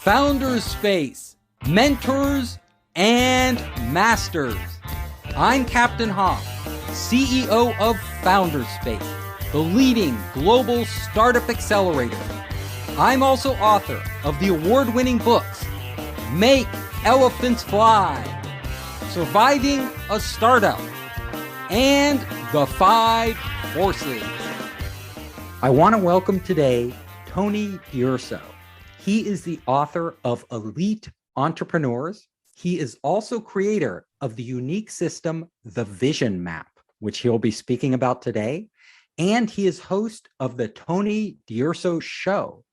Founders Space, Mentors and Masters. I'm Captain Hoff, CEO of Founders Space, the leading global startup accelerator. I'm also author of the award-winning books, Make Elephants Fly, Surviving a Startup, and The Five Forces. I want to welcome today Tony DUrso. He is the author of Elite Entrepreneurs. He is also creator of the unique system, the Vision Map, which he'll be speaking about today. And he is host of the Tony DUrso Show,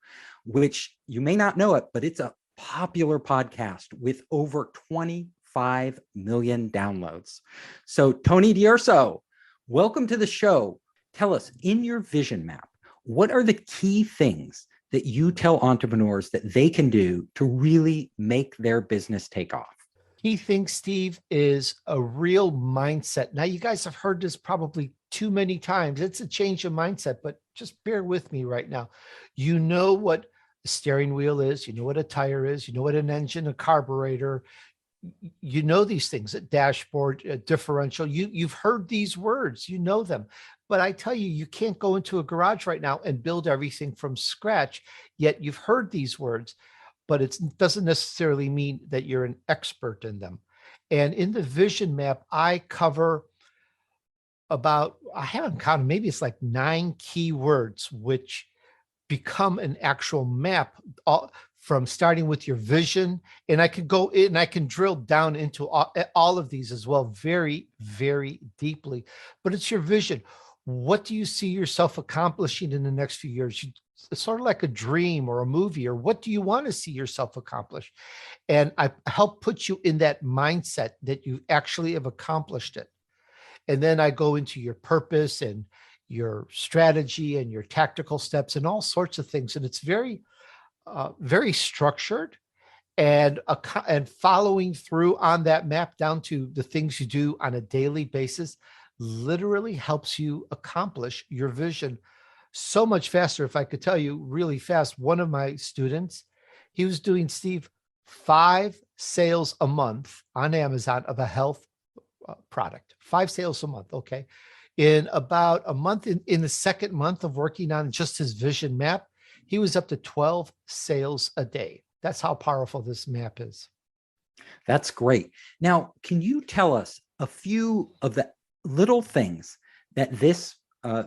which you may not know it, but it's a popular podcast with over 25 million downloads. So Tony DUrso, welcome to the show. Tell us, in your Vision Map, what are the key things that you tell entrepreneurs that they can do to really make their business take off? Key thing, Steve, is a real mindset. Now, you guys have heard this probably too many times. It's a change of mindset, but just bear with me right now. You know what a steering wheel is. You know what a tire is. You know what an engine, a carburetor. You know these things, a dashboard, a differential. You've heard these words. You know them. But I tell you, you can't go into a garage right now and build everything from scratch. Yet you've heard these words, but it doesn't necessarily mean that you're an expert in them. And in the Vision Map, I cover about, I haven't counted, maybe it's like 9 key words, which become an actual map, from starting with your vision. And I can go in, I can drill down into all of these as well, very, very deeply. But it's your vision. What do you see yourself accomplishing in the next few years? It's sort of like a dream or a movie, or what do you want to see yourself accomplish? And I help put you in that mindset that you actually have accomplished it. And then I go into your purpose and your strategy and your tactical steps and all sorts of things. And it's very, very structured, and following through on that map down to the things you do on a daily basis literally helps you accomplish your vision so much faster. If I could tell you really fast, one of my students, he was doing, Steve, 5 sales a month on Amazon of a health product, 5 sales a month. Okay. In about a month, in the second month of working on just his vision map, he was up to 12 sales a day. That's how powerful this map is. That's great. Now, can you tell us a few of the little things that this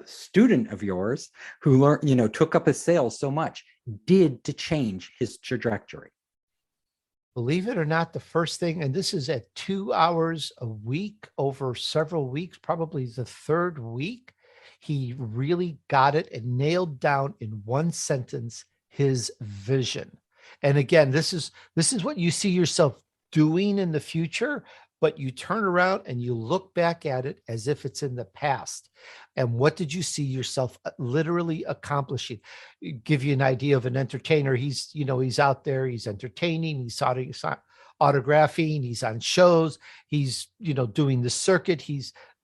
student of yours who learned, took up his sales so much, did to change his trajectory? Believe it or not, the first thing, and this is at 2 hours a week over several weeks, probably the 3rd week, he really got it and nailed down in one sentence his vision. And again, this is what you see yourself doing in the future, but you turn around and you look back at it as if it's in the past. And what did you see yourself literally accomplishing? Give you an idea of an entertainer. He's out there, he's entertaining, he's autographing, he's on shows, he's, doing the circuit.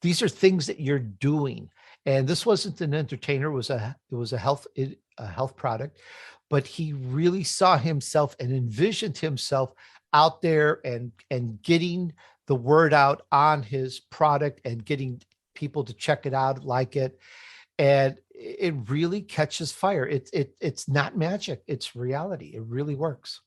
These are things that you're doing. And this wasn't an entertainer, it was a health product, but he really saw himself and envisioned himself out there and getting the word out on his product and getting people to check it out, like it. And it really catches fire. It's not magic, it's reality. It really works.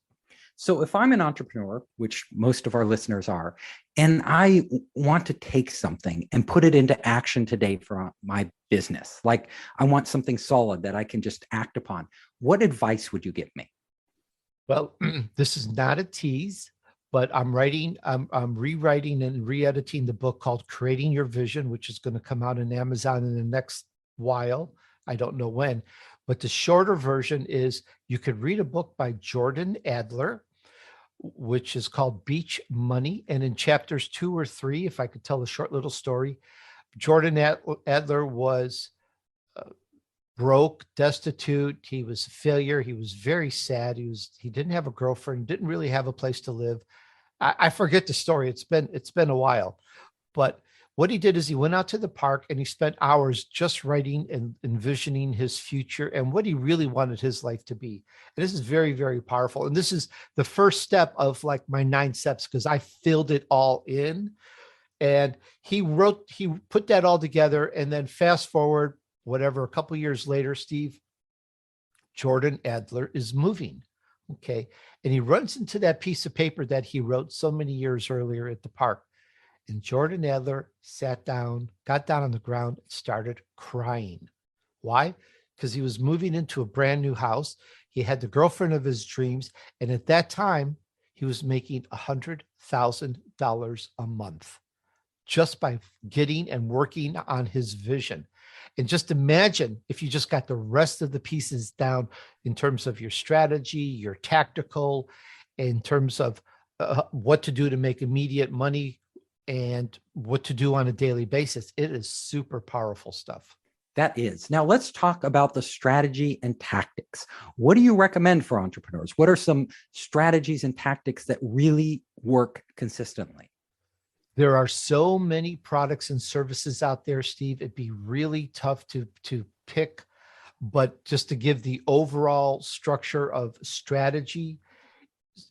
So if I'm an entrepreneur, which most of our listeners are, and I want to take something and put it into action today for my business, like I want something solid that I can just act upon, what advice would you give me? Well, this is not a tease, but I'm rewriting and re-editing the book called Creating Your Vision, which is going to come out on Amazon in the next while. I don't know when, but the shorter version is you could read a book by Jordan Adler, which is called Beach Money. And in chapters 2 or 3, if I could tell a short little story, Jordan Adler was broke, destitute. He was a failure. He was very sad. He didn't have a girlfriend, didn't really have a place to live. I forget the story. It's been a while, but What he did is he went out to the park and he spent hours just writing and envisioning his future and what he really wanted his life to be. And this is very, very powerful. And this is the first step of like my 9 steps because I filled it all in. And he put that all together. And then fast forward, whatever, a couple of years later, Steve, Jordan Adler is moving. Okay. And he runs into that piece of paper that he wrote so many years earlier at the park. And Jordan Adler sat down, got down on the ground, and started crying. Why? Because he was moving into a brand new house. He had the girlfriend of his dreams. And at that time, he was making $100,000 a month just by getting and working on his vision. And just imagine if you just got the rest of the pieces down in terms of your strategy, your tactical, in terms of what to do to make immediate money and what to do on a daily basis. It is super powerful stuff. That is. Now let's talk about the strategy and tactics. What do you recommend for entrepreneurs? What are some strategies and tactics that really work consistently? There are so many products and services out there, Steve. It'd be really tough to pick, but just to give the overall structure of strategy,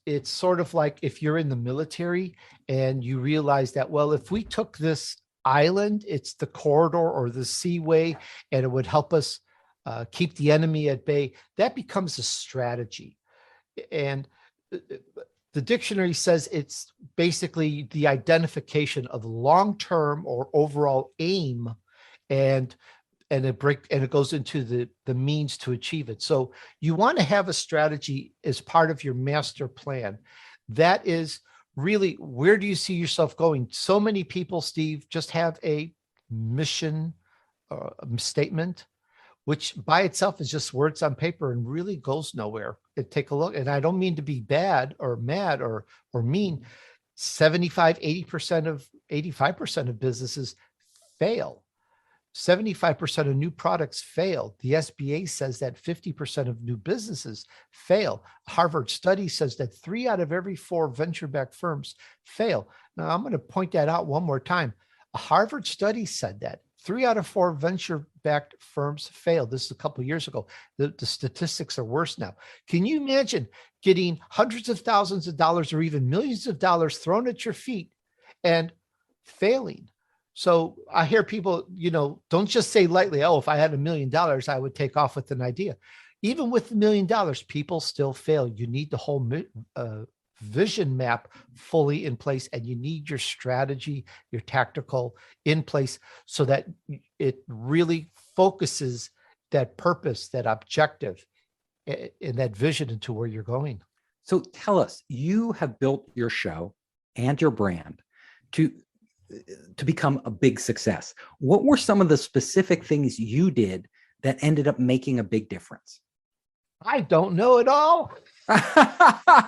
it's sort of like if you're in the military and you realize that, well, if we took this island, it's the corridor or the seaway, and it would help us keep the enemy at bay. That becomes a strategy. And the dictionary says it's basically the identification of long-term or overall aim, and it goes into the means to achieve it. So you want to have a strategy as part of your master plan. That is really, where do you see yourself going? So many people, Steve, just have a mission statement, which by itself is just words on paper and really goes nowhere. Take a look. And I don't mean to be bad or mad or mean. 75, 85% of businesses fail. 75% of new products fail. The SBA says that 50% of new businesses fail. Harvard study says that 3 out of every 4 venture-backed firms fail. Now, I'm going to point that out one more time. A Harvard study said that 3 out of 4 venture-backed firms failed. This is a couple of years ago. The statistics are worse now. Can you imagine getting hundreds of thousands of dollars or even millions of dollars thrown at your feet and failing? So I hear people, don't just say lightly, oh, if I had $1 million, I would take off with an idea. Even with $1 million, people still fail. You need the whole vision map fully in place, and you need your strategy, your tactical in place so that it really focuses that purpose, that objective, and that vision into where you're going. So tell us, you have built your show and your brand to become a big success. What were some of the specific things you did that ended up making a big difference? I don't know at all.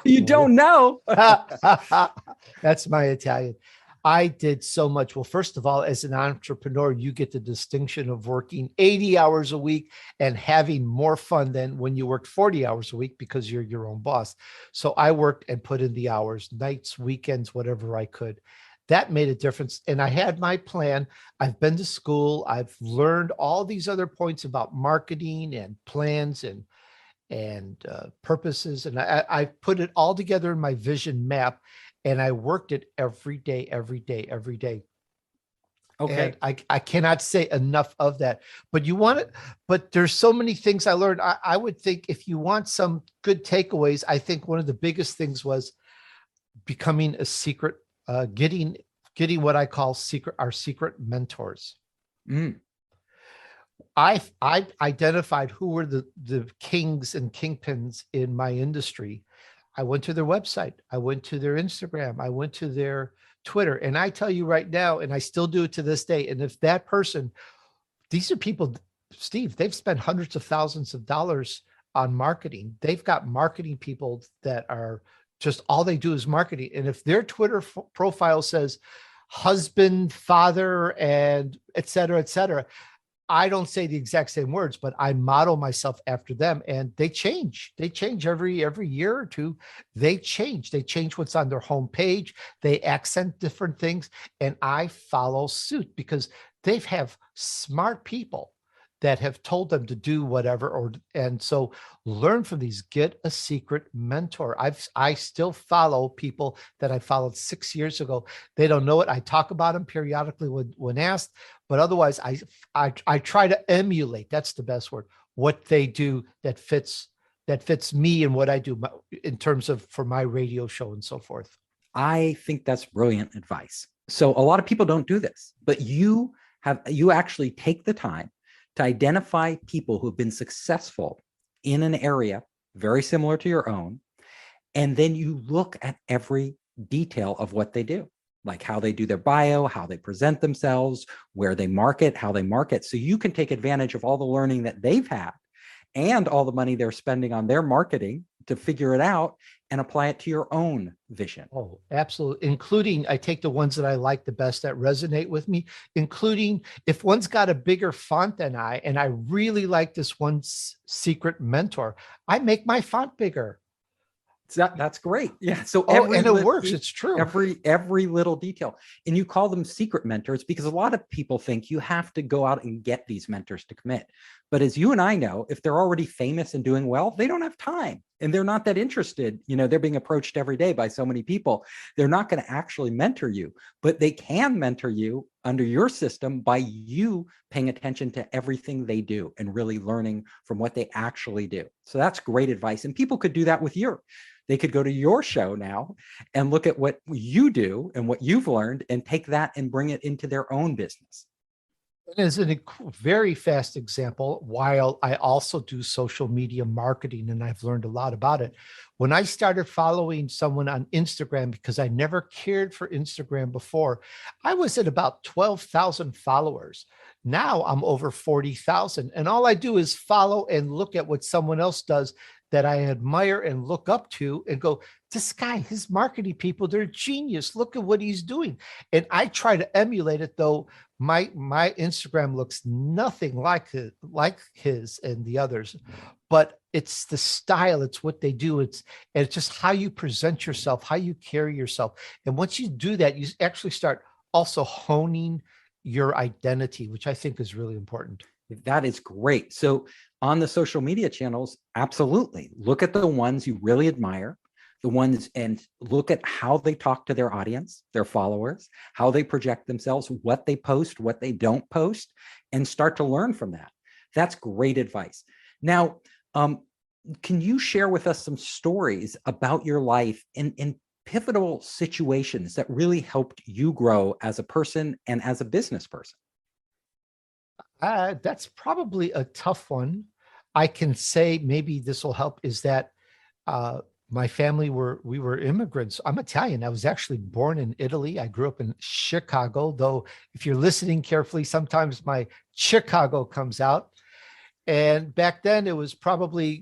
You don't know? That's my Italian. I did so much. Well, first of all, as an entrepreneur, you get the distinction of working 80 hours a week and having more fun than when you worked 40 hours a week because you're your own boss. So I worked and put in the hours, nights, weekends, whatever I could. That made a difference. And I had my plan. I've been to school. I've learned all these other points about marketing and plans and purposes. And I put it all together in my vision map, and I worked it every day. Okay. And I cannot say enough of that, but but there's so many things I learned. I would think if you want some good takeaways, I think one of the biggest things was becoming a secret, getting what I call our secret mentors. I've identified who were the kings and kingpins in my industry. I went to their website. I went to their Instagram. I went to their Twitter. And I tell you right now, and I still do it to this day. And if that person, these are people, Steve, they've spent hundreds of thousands of dollars on marketing. They've got marketing people that are just all they do is marketing. And if their Twitter profile says husband, father, and et cetera, I don't say the exact same words, but I model myself after them, and they change. They change every year or two. They change. They change what's on their homepage. They accent different things, and I follow suit because they have smart people that have told them to do whatever. And so learn from these. Get a secret mentor. I still follow people that I followed 6 years ago. They don't know it. I talk about them periodically when asked, but otherwise I try to emulate. That's the best word. What they do that fits me and what I do in terms of for my radio show and so forth. I think that's brilliant advice. So a lot of people don't do this, but you actually take the time to identify people who've been successful in an area very similar to your own. And then you look at every detail of what they do, like how they do their bio, how they present themselves, where they market, how they market. So you can take advantage of all the learning that they've had and all the money they're spending on their marketing to figure it out and apply it to your own vision. Oh, absolutely. Including, I take the ones that I like the best that resonate with me, including if one's got a bigger font than I, and I really like this one's secret mentor, I make my font bigger. That's great. Yeah. So and it works. It's true. Every little detail. And you call them secret mentors because a lot of people think you have to go out and get these mentors to commit. But as you and I know, if they're already famous and doing well, they don't have time and they're not that interested. You know, they're being approached every day by so many people. They're not going to actually mentor you, but they can mentor you under your system by you paying attention to everything they do and really learning from what they actually do. So that's great advice. And people could do that with you. They could go to your show now and look at what you do and what you've learned and take that and bring it into their own business. And as a very fast example, while I also do social media marketing and I've learned a lot about it, when I started following someone on Instagram, because I never cared for Instagram before, I was at about 12,000 followers. Now I'm over 40,000. And all I do is follow and look at what someone else does that I admire and look up to and go, this guy, his marketing people, they're genius. Look at what he's doing. And I try to emulate it, though my Instagram looks nothing like his and the others, but it's the style, it's what they do. It's just how you present yourself, how you carry yourself. And once you do that, you actually start also honing your identity, which I think is really important. That is great. So on the social media channels, absolutely. Look at the ones you really admire, the ones, and look at how they talk to their audience, their followers, how they project themselves, what they post, what they don't post, and start to learn from that. That's great advice. Now, can you share with us some stories about your life in pivotal situations that really helped you grow as a person and as a business person? That's probably a tough one. I can say maybe this will help is that my family we were immigrants. I'm Italian. I was actually born in Italy. I grew up in Chicago, though if you're listening carefully, sometimes my Chicago comes out. And back then it was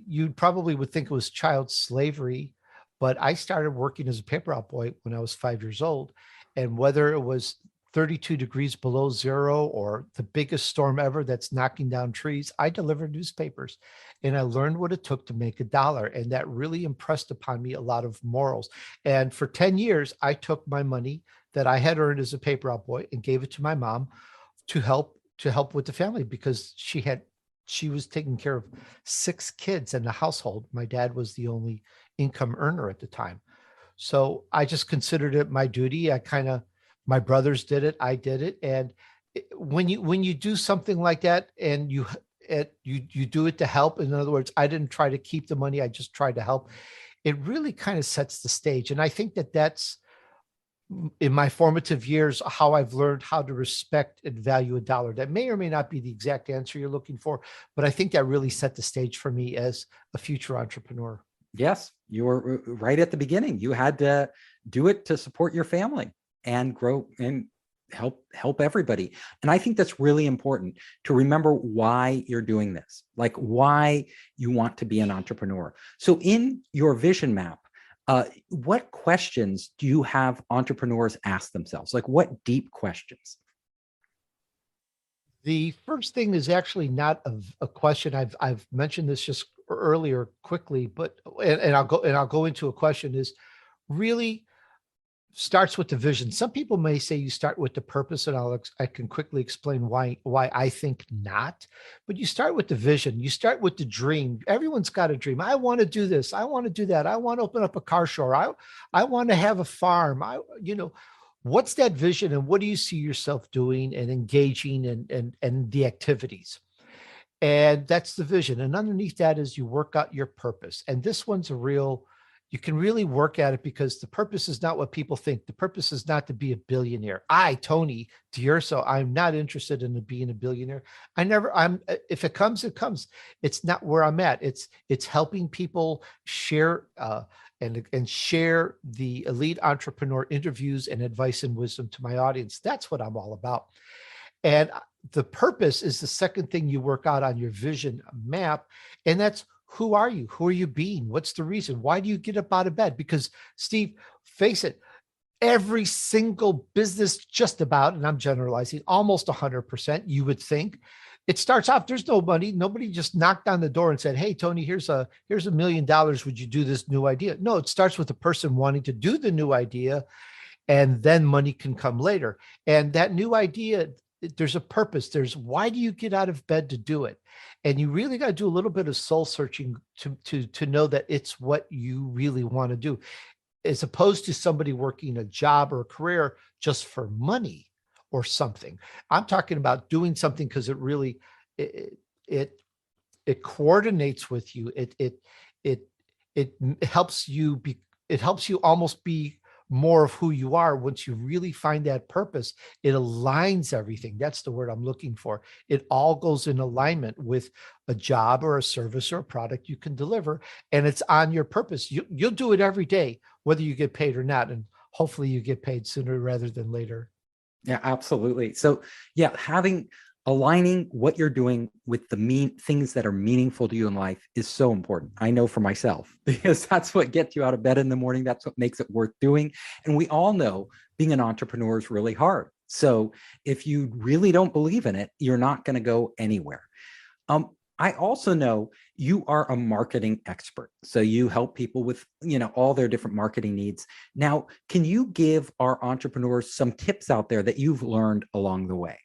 you probably would think it was child slavery, but I started working as a paper route boy when I was 5 years old. And whether it was 32 degrees below zero or the biggest storm ever that's knocking down trees, I delivered newspapers and I learned what it took to make $1. And that really impressed upon me a lot of morals. And for 10 years, I took my money that I had earned as a paper route boy and gave it to my mom to help with the family because she was taking care of 6 kids in the household. My dad was the only income earner at the time. So I just considered it my duty. My brothers did it. I did it. And when you do something like that and you do it to help, in other words, I didn't try to keep the money. I just tried to help. It really kind of sets the stage. And I think that's in my formative years, how I've learned how to respect and value $1. That may or may not be the exact answer you're looking for, but I think that really set the stage for me as a future entrepreneur. Yes, you were right at the beginning. You had to do it to support your family and grow and help everybody. And I think that's really important to remember why you're doing this, like why you want to be an entrepreneur. So in your vision map, what questions do you have entrepreneurs ask themselves? Like what deep questions? The first thing is actually not a question. I've mentioned this just earlier quickly, but and I'll go into a question is really starts with the vision. Some people may say you start with the purpose, and I can quickly explain why I think not. But you start with the vision. You start with the dream. Everyone's got a dream. I want to do this. I want to do that. I want to open up a car show. I want to have a farm. What's that vision, and what do you see yourself doing and engaging and the activities? And that's the vision. And underneath that is you work out your purpose. And this one's you can really work at it because the purpose is not what people think. The purpose is not to be a billionaire. Tony DUrso, I'm not interested in being a billionaire. If it comes, it comes. It's not where I'm at. It's helping people share, and share the elite entrepreneur interviews and advice and wisdom to my audience. That's what I'm all about. And the purpose is the second thing you work out on your vision map. And that's, who are you? Who are you being? What's the reason? Why do you get up out of bed? Because Steve, face it, every single business, just about, and I'm generalizing, almost 100%, you would think, it starts off, there's no money. Nobody just knocked on the door and said, hey, Tony, here's $1 million. Would you do this new idea? No, it starts with the person wanting to do the new idea, and then money can come later. And that new idea, there's a purpose. There's, why do you get out of bed to do it? And you really got to do a little bit of soul searching to know that it's what you really want to do, as opposed to somebody working a job or a career just for money or something. I'm talking about doing something because it really, it coordinates with you. It helps you be, it helps you almost be more of who you are. Once you really find that purpose, it aligns everything. That's the word I'm looking for. It all goes in alignment with a job or a service or a product you can deliver, and it's on your purpose. You'll do it every day, whether you get paid or not, and hopefully you get paid sooner rather than later. Yeah, absolutely. So yeah, aligning what you're doing with the things that are meaningful to you in life is so important. I know for myself, because that's what gets you out of bed in the morning. That's what makes it worth doing. And we all know being an entrepreneur is really hard. So if you really don't believe in it, you're not going to go anywhere. I also know you are a marketing expert. So you help people with, all their different marketing needs. Now, can you give our entrepreneurs some tips out there that you've learned along the way?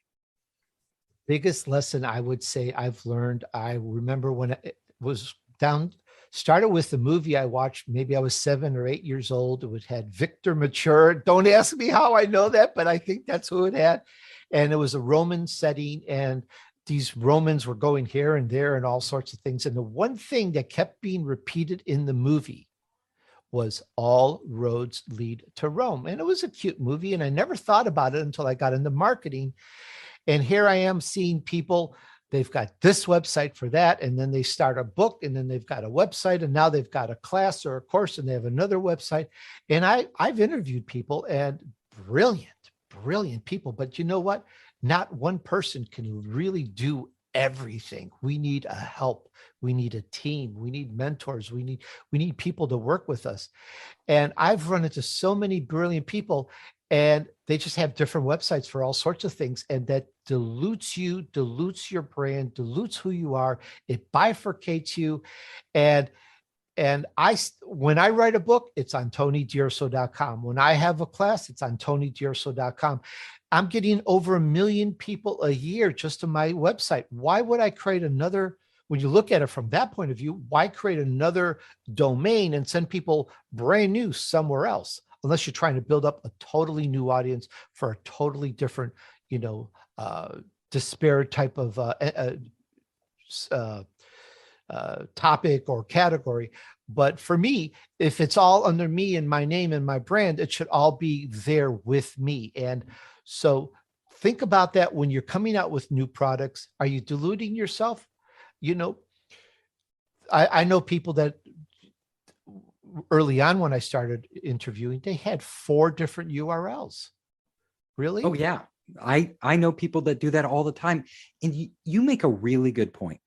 Biggest lesson I would say I've learned, I remember when it was started with the movie I watched, maybe I was 7 or 8 years old. It had Victor Mature. Don't ask me how I know that, but I think that's who it had. And it was a Roman setting, and these Romans were going here and there and all sorts of things. And the one thing that kept being repeated in the movie was all roads lead to Rome. And it was a cute movie, and I never thought about it until I got into marketing. And here I am seeing people, they've got this website for that, and then they start a book, and then they've got a website, and now they've got a class or a course, and they have another website. And I've interviewed people, and brilliant people. But you know what? Not one person can really do everything. We need a help. We need a team. We need mentors. We need people to work with us. And I've run into so many brilliant people, and they just have different websites for all sorts of things. And that dilutes you, dilutes your brand, dilutes who you are. It bifurcates you. And when I write a book, it's on TonyDUrso.com. When I have a class, it's on TonyDUrso.com. I'm getting over 1 million people a year just to my website. Why would I create another? When you look at it from that point of view, why create another domain and send people brand new somewhere else? Unless you're trying to build up a totally new audience for a totally different, disparate type of topic or category. But for me, if it's all under me and my name and my brand, it should all be there with me. And so think about that when you're coming out with new products. Are you diluting yourself? I know people that early on when I started interviewing, they had 4 different URLs. Really? Oh, yeah. I know people that do that all the time. And you make a really good point.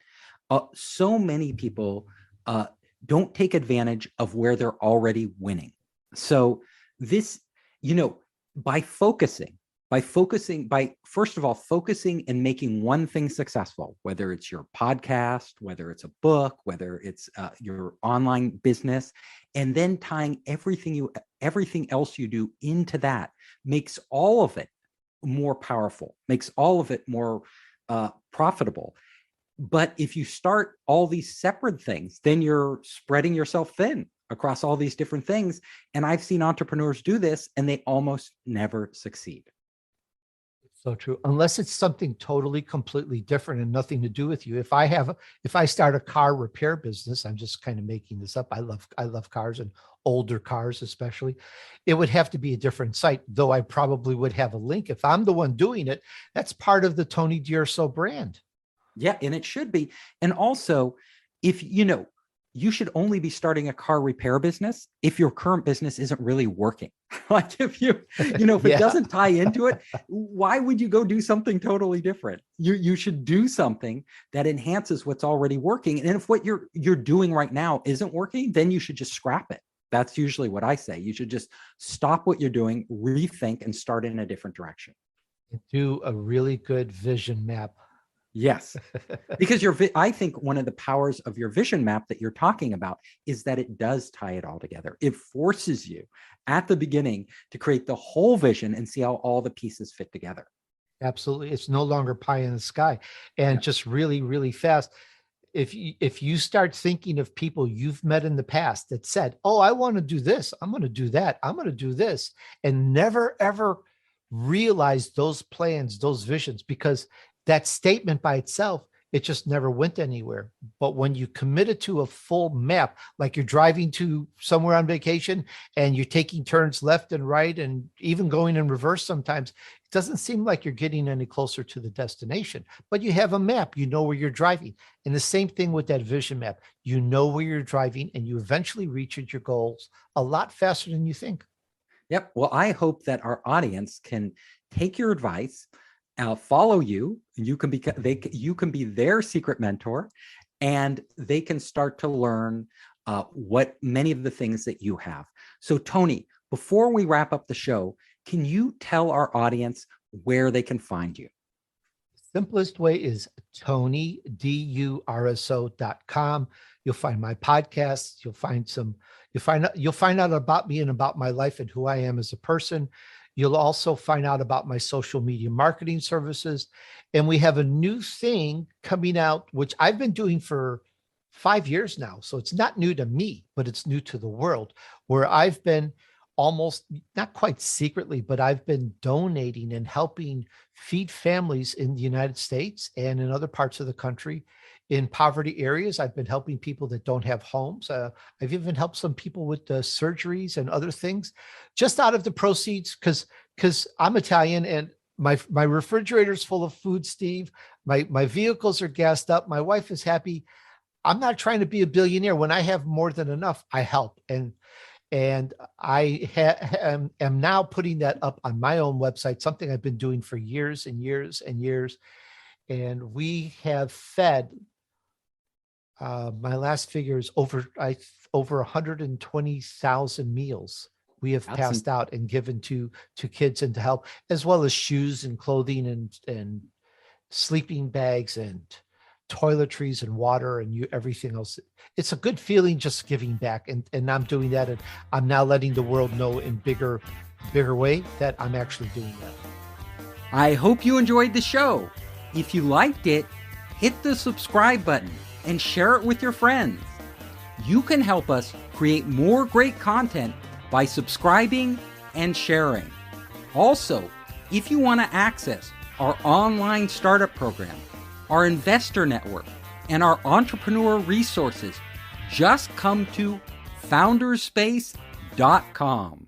So many people don't take advantage of where they're already winning. So this, by first of all, focusing and making one thing successful, whether it's your podcast, whether it's a book, whether it's your online business, and then tying everything else you do into that makes all of it more powerful, makes all of it more profitable. But if you start all these separate things, then you're spreading yourself thin across all these different things. And I've seen entrepreneurs do this and they almost never succeed. So true. Unless it's something totally, completely different and nothing to do with you. If I start a car repair business, I'm just kind of making this up. I love cars and older cars, especially. It would have to be a different site, though I probably would have a link. If I'm the one doing it, that's part of the Tony DUrso brand. Yeah. And it should be. And also, if you should only be starting a car repair business if your current business isn't really working. Like if if it doesn't tie into it, why would you go do something totally different? You should do something that enhances what's already working. And if what you're doing right now isn't working, then you should just scrap it. That's usually what I say. You should just stop what you're doing, rethink, and start in a different direction. Do a really good vision map. Yes, because I think one of the powers of your vision map that you're talking about is that it does tie it all together. It forces you at the beginning to create the whole vision and see how all the pieces fit together. Absolutely. It's no longer pie in the sky. And just really, really fast. If you start thinking of people you've met in the past that said, oh, I want to do this, I'm going to do that, I'm going to do this, and never, ever realize those plans, those visions, because that statement by itself, it just never went anywhere. But when you committed to a full map, like you're driving to somewhere on vacation and you're taking turns left and right and even going in reverse sometimes, it doesn't seem like you're getting any closer to the destination. But you have a map, you know where you're driving. And the same thing with that vision map. You know where you're driving and you eventually reach your goals a lot faster than you think. Yep. Well, I hope that our audience can take your advice, follow you. You can be their secret mentor, and they can start to learn what many of the things that you have. So, Tony, before we wrap up the show, can you tell our audience where they can find you? Simplest way is TonyDUrso.com. You'll find my podcasts. You'll find out about me and about my life and who I am as a person. You'll also find out about my social media marketing services. And we have a new thing coming out, which I've been doing for 5 years now. So it's not new to me, but it's new to the world, where I've been almost, not quite secretly, but I've been donating and helping feed families in the United States and in other parts of the country in poverty areas. I've been helping people that don't have homes. I've even helped some people with surgeries and other things just out of the proceeds, because I'm Italian and my refrigerator's full of food, Steve. My vehicles are gassed up. My wife is happy. I'm not trying to be a billionaire. When I have more than enough, I help. And I am now putting that up on my own website, something I've been doing for years and years and years. And we have fed, my last figure is over 120,000 meals we have passed out and given to kids and to help, as well as shoes and clothing and sleeping bags and toiletries and water and everything else. It's a good feeling just giving back, and I'm doing that, and I'm now letting the world know in bigger way that I'm actually doing that. I hope you enjoyed the show. If you liked it, hit the subscribe button and share it with your friends. You can help us create more great content by subscribing and sharing. Also, if you want to access our online startup program, our investor network, and our entrepreneur resources, just come to founderspace.com.